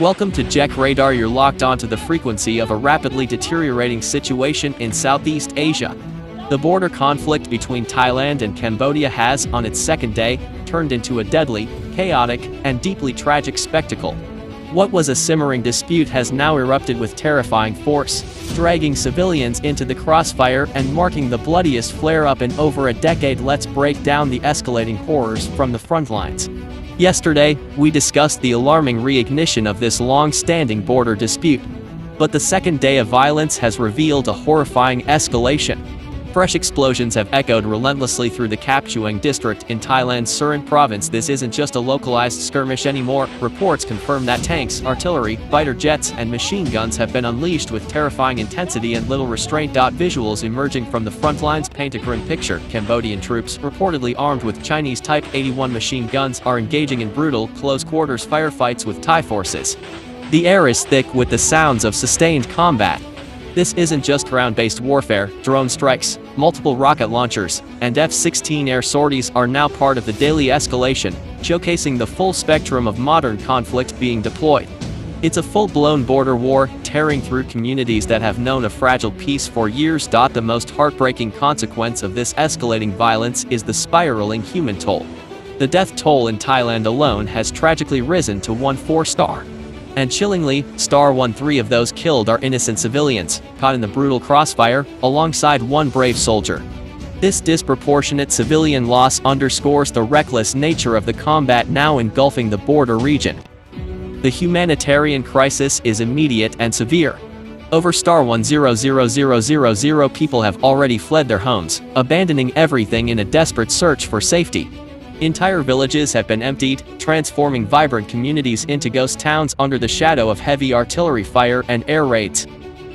Welcome to Jeck Radar. You're locked onto the frequency of a rapidly deteriorating situation in Southeast Asia. The border conflict between Thailand and Cambodia has, on its second day, turned into a deadly, chaotic, and deeply tragic spectacle. What was a simmering dispute has now erupted with terrifying force, dragging civilians into the crossfire and marking the bloodiest flare-up in over a decade. Let's break down the escalating horrors from the front lines. Yesterday, we discussed the alarming reignition of this long-standing border dispute. But the second day of violence has revealed a horrifying escalation. Fresh explosions have echoed relentlessly through the Choeng district in Thailand's Surin province. This isn't just a localized skirmish anymore. Reports confirm that tanks, artillery, fighter jets, and machine guns have been unleashed with terrifying intensity and little restraint. Visuals emerging from the front lines paint a grim picture. Cambodian troops, reportedly armed with Chinese Type 81 machine guns, are engaging in brutal, close-quarters firefights with Thai forces. The air is thick with the sounds of sustained combat. This isn't just ground-based warfare. Drone strikes, multiple rocket launchers, and F-16 air sorties are now part of the daily escalation, showcasing the full spectrum of modern conflict being deployed. It's a full-blown border war, tearing through communities that have known a fragile peace for years. The most heartbreaking consequence of this escalating violence is the spiraling human toll. The death toll in Thailand alone has tragically risen to 14-star. And chillingly, star 13 of those killed are innocent civilians, caught in the brutal crossfire, alongside one brave soldier. This disproportionate civilian loss underscores the reckless nature of the combat now engulfing the border region. The humanitarian crisis is immediate and severe. Over star 100000 people have already fled their homes, abandoning everything in a desperate search for safety. Entire villages have been emptied, transforming vibrant communities into ghost towns under the shadow of heavy artillery fire and air raids.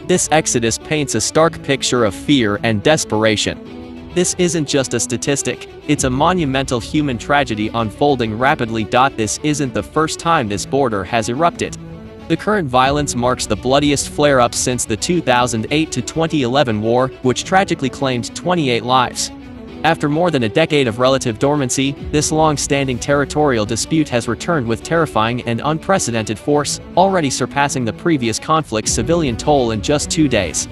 This exodus paints a stark picture of fear and desperation. This isn't just a statistic, it's a monumental human tragedy unfolding rapidly. This isn't the first time this border has erupted. The current violence marks the bloodiest flare-up since the 2008 to 2011 war, which tragically claimed 28 lives. After more than a decade of relative dormancy, this long-standing territorial dispute has returned with terrifying and unprecedented force, already surpassing the previous conflict's civilian toll in just 2 days.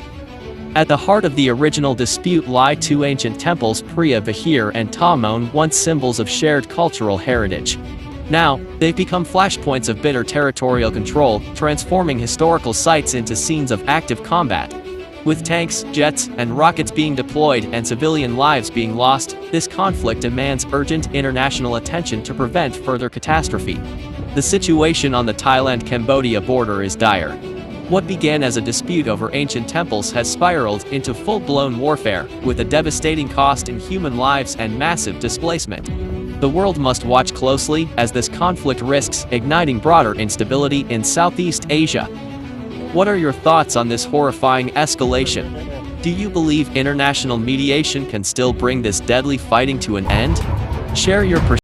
At the heart of the original dispute lie two ancient temples, Preah, Vihear, and Moan, once symbols of shared cultural heritage. Now, they've become flashpoints of bitter territorial control, transforming historical sites into scenes of active combat. With tanks, jets, and rockets being deployed and civilian lives being lost, this conflict demands urgent international attention to prevent further catastrophe. The situation on the Thailand-Cambodia border is dire. What began as a dispute over ancient temples has spiraled into full-blown warfare, with a devastating cost in human lives and massive displacement. The world must watch closely as this conflict risks igniting broader instability in Southeast Asia. What are your thoughts on this horrifying escalation? Do you believe international mediation can still bring this deadly fighting to an end? Share your perspective.